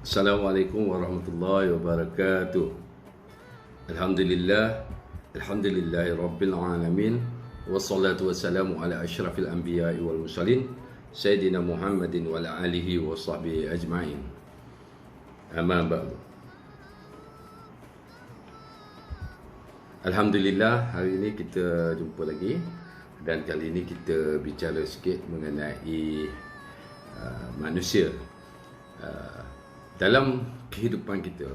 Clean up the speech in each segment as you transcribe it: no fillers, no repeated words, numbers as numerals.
Assalamualaikum warahmatullahi wabarakatuh. Alhamdulillah, alhamdulillahi rabbil alamin. Wassalatu wassalamu ala asyrafil anbiya'i wal mursalin Sayyidina Muhammadin wa ala alihi wa sahbihi ajma'in. Amma ba'du. Alhamdulillah, hari ini kita jumpa lagi. Dan kali ini kita bicara sikit mengenai manusia. Dalam kehidupan kita,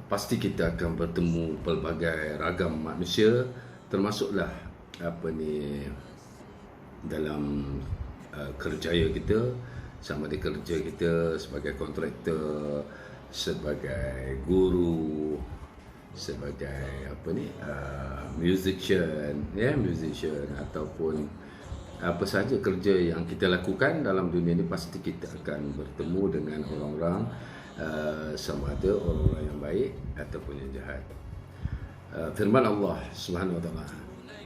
pasti kita akan bertemu pelbagai ragam manusia, termasuklah dalam kerjaya kita, sama ada kerja kita sebagai kontraktor, sebagai guru, sebagai musician ataupun apa sahaja kerja yang kita lakukan dalam dunia ini, pasti kita akan bertemu dengan orang-orang, sama ada orang-orang yang baik ataupun yang jahat. Firman Allah Subhanahu Wa Taala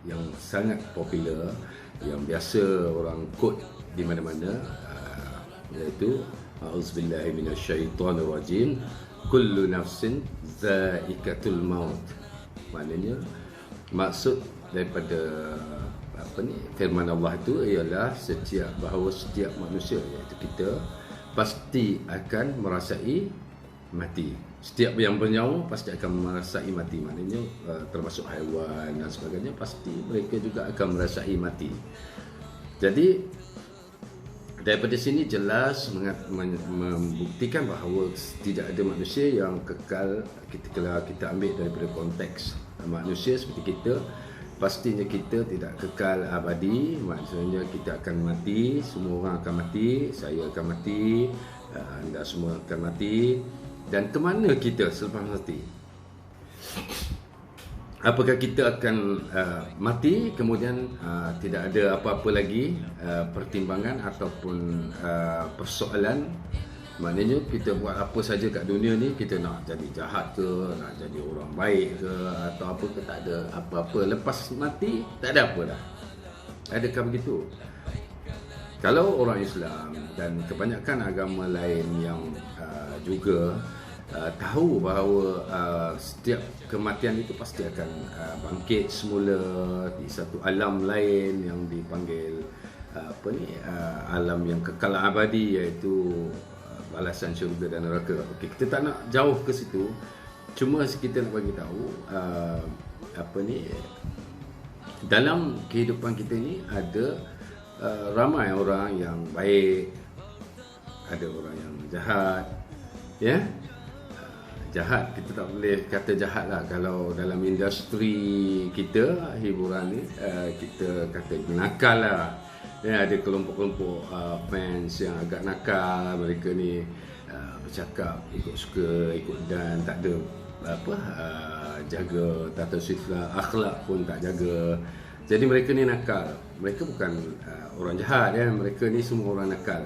yang sangat popular, yang biasa orang quote di mana-mana, iaitu A'udzubillahi minasyaitonirrajim, kullu nafsin za'iqatul maut. Maknanya, maksud daripada firman Allah itu ialah bahawa setiap manusia, iaitu kita, pasti akan merasai mati. Setiap yang bernyawa pasti akan merasai mati. Maknanya termasuk haiwan dan sebagainya, pasti mereka juga akan merasai mati. Jadi daripada sini jelas membuktikan bahawa tidak ada manusia yang kekal. Kalau kita ambil daripada konteks manusia seperti kita, pastinya kita tidak kekal abadi. Maksudnya kita akan mati, semua orang akan mati, saya akan mati, anda semua akan mati. Dan ke mana kita selepas mati? Apakah kita akan mati kemudian tidak ada apa-apa lagi pertimbangan ataupun persoalan? Maknanya kita buat apa saja kat dunia ni, kita nak jadi jahat ke, nak jadi orang baik ke, atau apa ke, tak ada apa-apa. Lepas mati tak ada apa dah. Adakah begitu? Kalau orang Islam dan kebanyakan agama lain yang juga tahu bahawa setiap kematian itu pasti akan bangkit semula di satu alam lain yang dipanggil alam yang kekal abadi, iaitu balasan syurga dan neraka. Okey, kita tak nak jauh ke situ. Cuma kita nak bagi tahu dalam kehidupan kita ni ada ramai orang yang baik, ada orang yang jahat, ya. Jahat, kita tak boleh kata jahat lah. Kalau dalam industri kita, hiburan ni, kita kata nakal lah. Ya, ada kelompok-kelompok fans yang agak nakal. Mereka ni bercakap ikut suka, ikut dan tak ada jaga tata sifat, akhlak pun tak jaga. Jadi mereka ni nakal. Mereka bukan orang jahat, ya. Mereka ni semua orang nakal.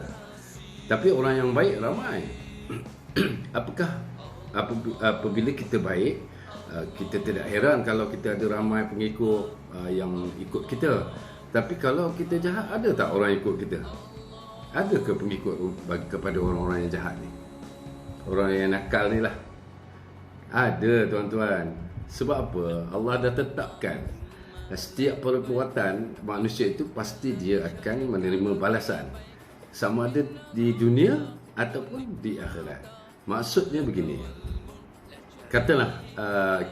Tapi orang yang baik ramai. Apabila kita baik, kita tidak heran kalau kita ada ramai pengikut yang ikut kita. Tapi kalau kita jahat, ada tak orang ikut kita? Ada ke pengikut kepada orang-orang yang jahat ni? Orang yang nakal ni lah. Ada, tuan-tuan. Sebab apa? Allah dah tetapkan setiap perbuatan manusia itu pasti dia akan menerima balasan, sama ada di dunia ataupun di akhirat. Maksudnya begini, katalah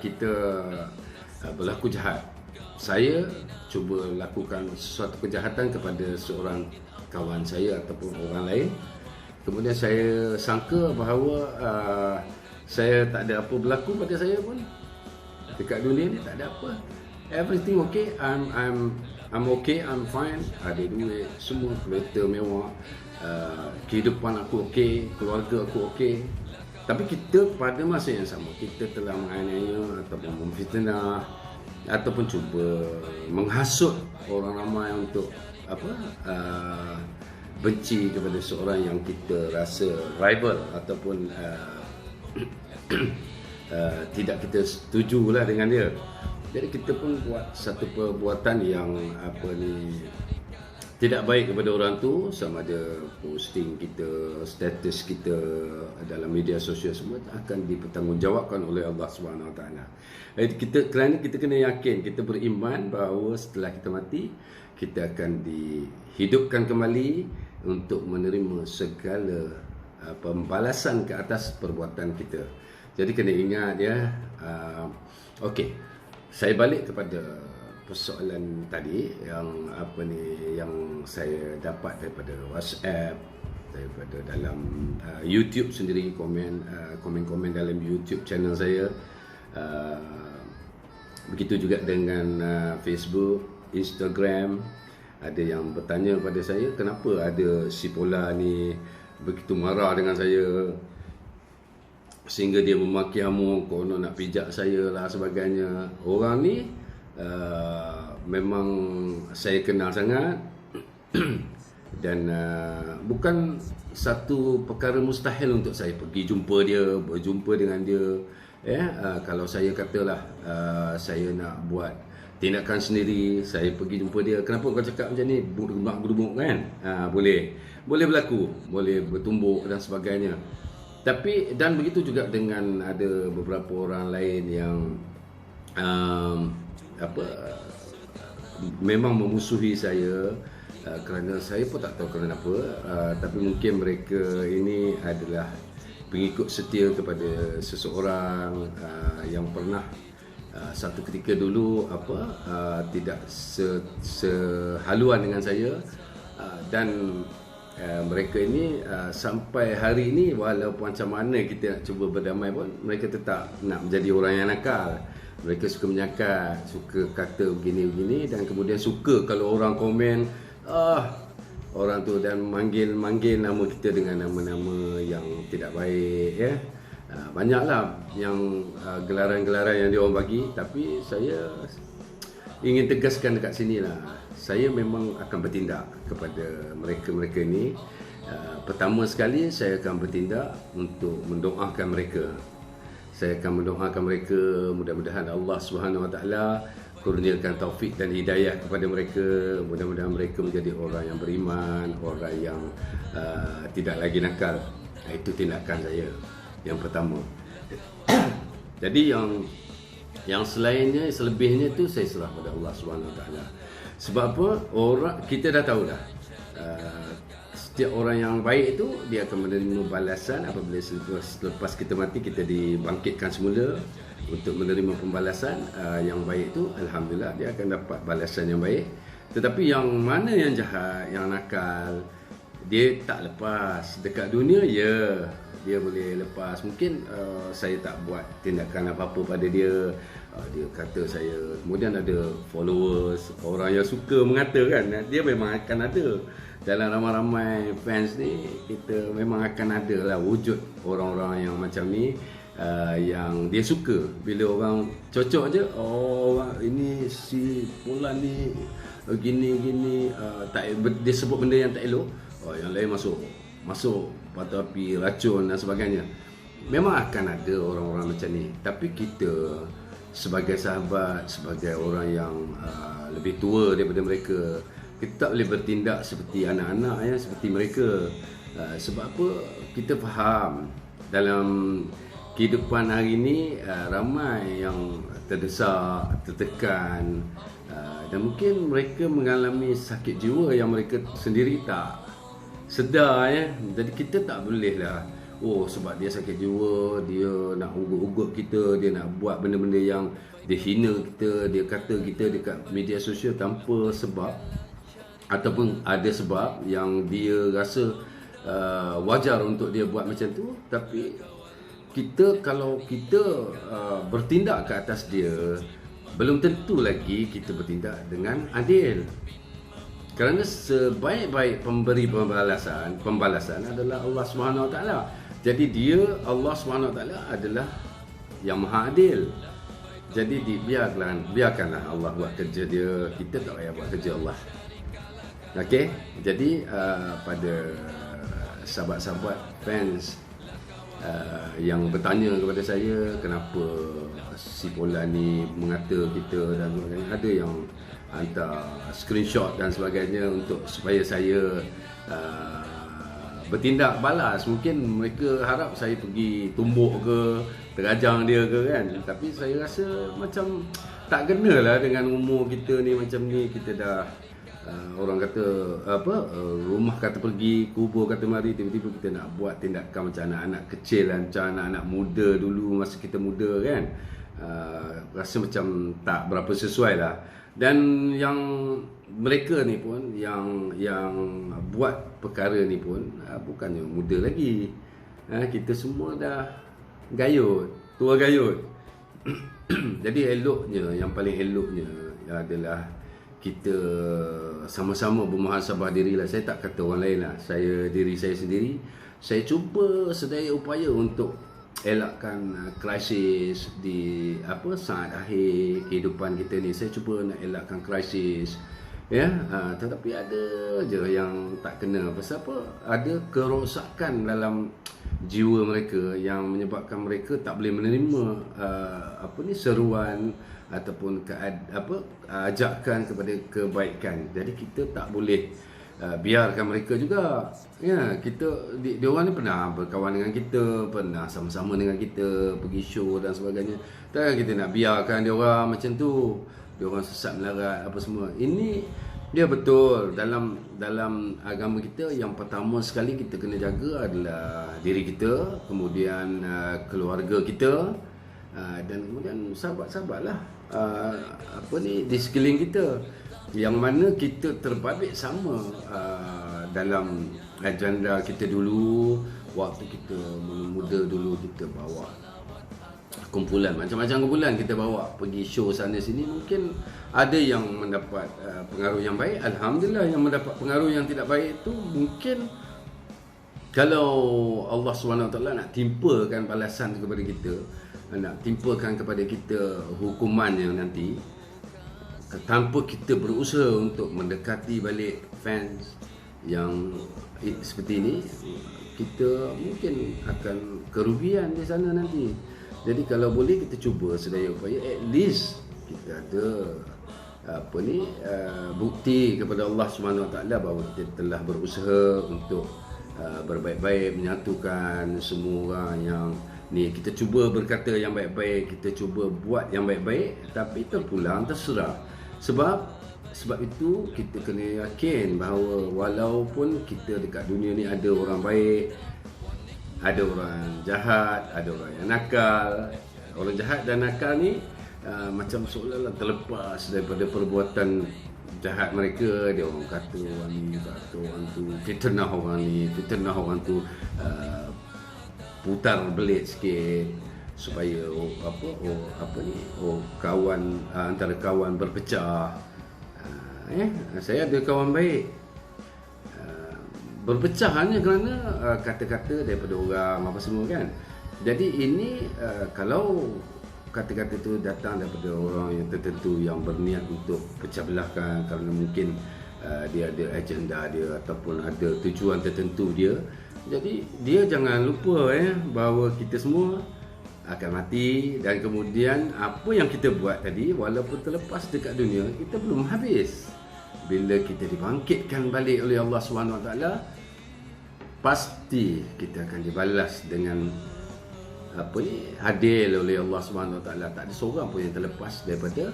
kita berlaku jahat. Saya cuba lakukan sesuatu kejahatan kepada seorang kawan saya ataupun orang lain. Kemudian saya sangka bahawa saya tak ada apa berlaku pada saya pun. Dekat dunia ni tak ada apa. Everything okay. I'm okay. I'm fine. Ada duit, semua kereta mewah. Kehidupan aku okey, keluarga aku okey. Tapi kita pada masa yang sama, kita telah menganiaya ataupun memfitnah ataupun cuba menghasut orang ramai untuk benci kepada seorang yang kita rasa rival ataupun tidak kita setujulah dengan dia. Jadi kita pun buat satu perbuatan yang tidak baik kepada orang tu, sama ada posting kita, status kita dalam media sosial semua akan dipertanggungjawabkan oleh Allah Subhanahu Wa Taala. Kerana kita kena yakin, kita beriman bahawa setelah kita mati kita akan dihidupkan kembali untuk menerima segala pembalasan ke atas perbuatan kita. Jadi kena ingat ya. Okey. Saya balik kepada persoalan tadi yang saya dapat daripada WhatsApp, daripada dalam YouTube sendiri, komen-komen dalam YouTube channel saya, begitu juga dengan Facebook, Instagram. Ada yang bertanya pada saya, kenapa ada si Pola ni begitu marah dengan saya sehingga dia memaki hamu, konon nak pijak saya lah sebagainya. Orang ni memang saya kenal sangat dan bukan satu perkara mustahil untuk saya pergi jumpa dia, berjumpa dengan dia. Kalau saya katalah saya nak buat tindakan sendiri, saya pergi jumpa dia, kenapa kau cakap macam ni, berdemak-berdemak kan? Boleh berlaku, boleh bertumbuk dan sebagainya. Tapi dan begitu juga dengan ada beberapa orang lain yang memang memusuhi saya kerana saya pun tak tahu kenapa, tapi mungkin mereka ini adalah pengikut setia kepada seseorang yang pernah satu ketika dulu tidak sehaluan dengan saya, dan mereka ini sampai hari ini walaupun macam mana kita nak cuba berdamai pun mereka tetap nak menjadi orang yang nakal. Mereka suka menyakat, suka kata begini-begini, dan kemudian suka kalau orang komen orang tu dan manggil nama kita dengan nama-nama yang tidak baik ya. Banyaklah yang gelaran-gelaran yang dia orang bagi, tapi saya ingin tegaskan dekat sini lah, saya memang akan bertindak kepada mereka-mereka ini. Pertama sekali saya akan bertindak untuk mendoakan mereka. Saya akan mendoakan mereka, mudah-mudahan Allah Subhanahu Wa Taala kurniakan taufik dan hidayah kepada mereka. Mudah-mudahan mereka menjadi orang yang beriman, orang yang tidak lagi nakal. Itu tindakan saya yang pertama. Jadi yang selainnya, selebihnya tu saya serah pada Allah Subhanahu Wa Taala. Sebab apa? Kita dah tahu dah. Setiap orang yang baik itu dia akan menerima balasan apabila selepas kita mati, kita dibangkitkan semula untuk menerima pembalasan. Yang baik itu alhamdulillah dia akan dapat balasan yang baik. Tetapi yang mana yang jahat, yang nakal, dia tak lepas. Dekat dunia ya, dia boleh lepas. Mungkin saya tak buat tindakan apa-apa pada dia, dia kata saya, kemudian ada followers, orang yang suka mengatakan, dia memang akan ada. Dalam ramai-ramai fans ni, kita memang akan ada lah wujud orang-orang yang macam ni, yang dia suka bila orang cocok je, ini si Polan ni gini-gini, dia sebut benda yang tak elok, yang lain masuk batu api, racun dan sebagainya. Memang akan ada orang-orang macam ni. Tapi kita sebagai sahabat, sebagai orang yang lebih tua daripada mereka, kita tak boleh bertindak seperti anak-anak ya, seperti mereka. Sebab apa? Kita faham dalam kehidupan hari ini ramai yang terdesak, tertekan, dan mungkin mereka mengalami sakit jiwa yang mereka sendiri tak sedar ya. Jadi kita tak boleh lah, sebab dia sakit jiwa, dia nak ugut-ugut kita, dia nak buat benda-benda yang dia hina kita, dia kata kita dekat media sosial tanpa sebab, ataupun ada sebab yang dia rasa wajar untuk dia buat macam tu. Tapi kalau kita bertindak ke atas dia, belum tentu lagi kita bertindak dengan adil. Kerana sebaik-baik pemberi pembalasan adalah Allah Subhanahu Wa Taala. Jadi Allah Subhanahu Wa Taala adalah yang maha adil. Jadi biarkanlah Allah buat kerja dia, kita tak payah buat kerja Allah. Okey, jadi pada sahabat-sahabat fans yang bertanya kepada saya kenapa si Polan ni mengata kita dan sebagainya, hantar screenshot dan sebagainya untuk supaya saya bertindak balas. Mungkin mereka harap saya pergi tumbuk ke, terajang dia ke kan. Tapi saya rasa macam tak kena lah dengan umur kita ni macam ni. Kita dah orang kata rumah kata pergi, kubur kata mari, tiba-tiba kita nak buat tindakan macam anak-anak kecil, macam anak-anak muda dulu masa kita muda kan. Rasa macam tak berapa sesuai lah. Dan yang mereka ni pun yang buat perkara ni pun bukannya muda lagi. Kita semua dah gayut, tua gayut. Jadi eloknya, yang paling eloknya adalah kita sama-sama bermuhasabah dirilah. Saya tak kata orang lain lah, diri saya sendiri. Saya cuba sedaya upaya untuk elakkan krisis di saat akhir kehidupan kita ni. Saya cuba nak elakkan krisis, ya. Tetapi ada je yang tak kena. Pasal apa? Ada kerosakan dalam jiwa mereka yang menyebabkan mereka tak boleh menerima seruan ataupun ajakan kepada kebaikan. Jadi kita tak boleh biarkan mereka juga. Ya, dia orang ni pernah berkawan dengan kita, pernah sama-sama dengan kita pergi show dan sebagainya. Tak, kita nak biarkan dia orang macam tu. Dia orang sesat melarat apa semua. Ini dia betul dalam agama kita, yang pertama sekali kita kena jaga adalah diri kita, kemudian keluarga kita, dan kemudian sahabat-sahabatlah di sekeliling kita, yang mana kita terbabit sama dalam agenda kita dulu. Waktu kita muda dulu, kita bawa kumpulan, macam-macam kumpulan kita bawa pergi show sana sini. Mungkin ada yang mendapat pengaruh yang baik, alhamdulillah. Yang mendapat pengaruh yang tidak baik tu mungkin kalau Allah SWT nak timpakan balasan kepada kita, nak timpakan kepada kita hukumannya nanti, tanpa kita berusaha untuk mendekati balik fans yang seperti ini, kita mungkin akan kerugian di sana nanti. Jadi kalau boleh kita cuba sedaya upaya, at least kita ada bukti kepada Allah SWT bahawa kita telah berusaha untuk berbaik-baik, menyatukan semua orang yang ni. Kita cuba berkata yang baik-baik, kita cuba buat yang baik-baik, tapi terpulang, terserah. Sebab itu kita kena yakin bahawa walaupun kita dekat dunia ni ada orang baik, ada orang jahat, ada orang yang nakal. Orang jahat dan nakal ni macam seolah-olah terlepas daripada perbuatan jahat mereka. Dia orang kata orang ni, kata orang tu, fitnah orang ni, fitnah orang tu, putar belit sikit supaya kawan, antara kawan berpecah. Saya ada kawan baik, berpecah hanya kerana kata-kata daripada orang apa semua kan. Jadi ini kalau kata-kata itu datang daripada orang yang tertentu yang berniat untuk pecah belahkan kerana mungkin dia ada agenda dia ataupun ada tujuan tertentu dia. Jadi dia jangan lupa bahawa kita semua akan mati, dan kemudian apa yang kita buat tadi walaupun terlepas dekat dunia, kita belum habis. Bila kita dibangkitkan balik oleh Allah SWT, pasti kita akan dibalas dengan adil oleh Allah SWT. Tak ada seorang pun yang terlepas daripada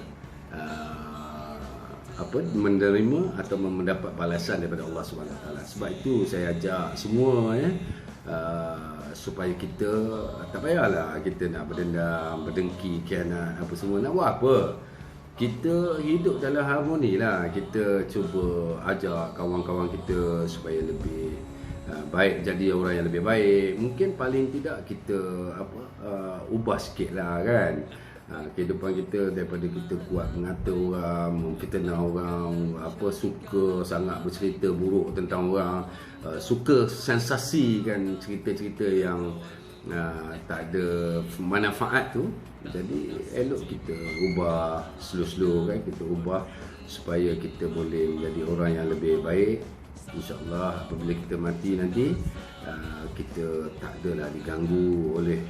menerima atau mendapat balasan daripada Allah SWT. Sebab itu saya ajak semua supaya kita tak payahlah kita nak berdendam, berdengki, khianat apa semua. Nak buat apa? Kita hidup dalam harmoni lah. Kita cuba ajak kawan-kawan kita supaya lebih baik, jadi orang yang lebih baik. Mungkin paling tidak kita ubah sikit lah kan kehidupan kita, daripada kita kuat mengata orang, memfitnah orang, suka sangat bercerita buruk tentang orang, suka sensasikan cerita-cerita yang tak ada manfaat tu. Jadi elok kita ubah slow-slow kan, kita ubah supaya kita boleh menjadi orang yang lebih baik. InsyaAllah apabila kita mati nanti, kita tak adalah diganggu oleh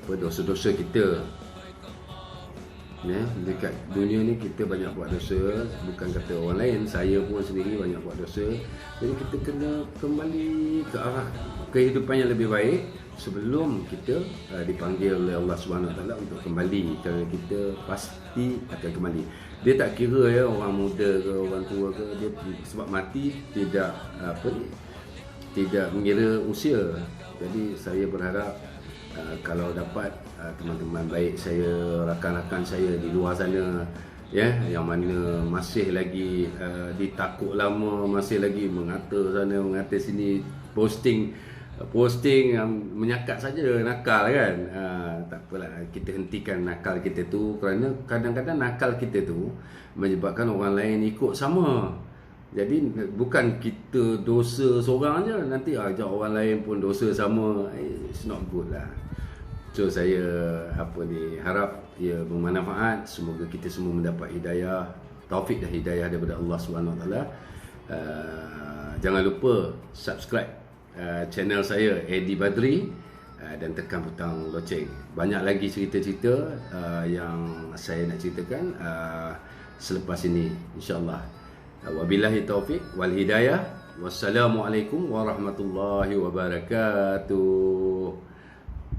dosa-dosa kita. Ya, dekat dunia ni kita banyak buat dosa, bukan kata orang lain, saya pun sendiri banyak buat dosa. Jadi kita kena kembali ke arah kehidupan yang lebih baik sebelum kita dipanggil oleh Allah Subhanahu Wa Taala untuk kembali. Kerana kita pasti akan kembali. Dia tak kira ya orang muda ke orang tua ke, dia sebab mati tidak tidak mengira usia. Jadi saya berharap kalau dapat teman-teman baik saya, rakan-rakan saya di luar sana, ya, yang mana masih lagi ditakut lama, masih lagi mengata sana mengata sini, posting yang menyakat saja nakal kan. Tak apalah, kita hentikan nakal kita tu, kerana kadang-kadang nakal kita tu menyebabkan orang lain ikut sama. Jadi bukan kita dosa seorang je, nanti ajak orang lain pun dosa sama. It's not good lah. So saya harap ia bermanfaat. Semoga kita semua mendapat hidayah, taufik dan hidayah daripada Allah Subhanahu Wa Taala. Jangan lupa subscribe channel saya Eddie Badri dan tekan butang loceng. Banyak lagi cerita-cerita yang saya nak ceritakan selepas ini, insya-Allah. Wabillahi taufik wal hidayah. Wassalamualaikum warahmatullahi wabarakatuh.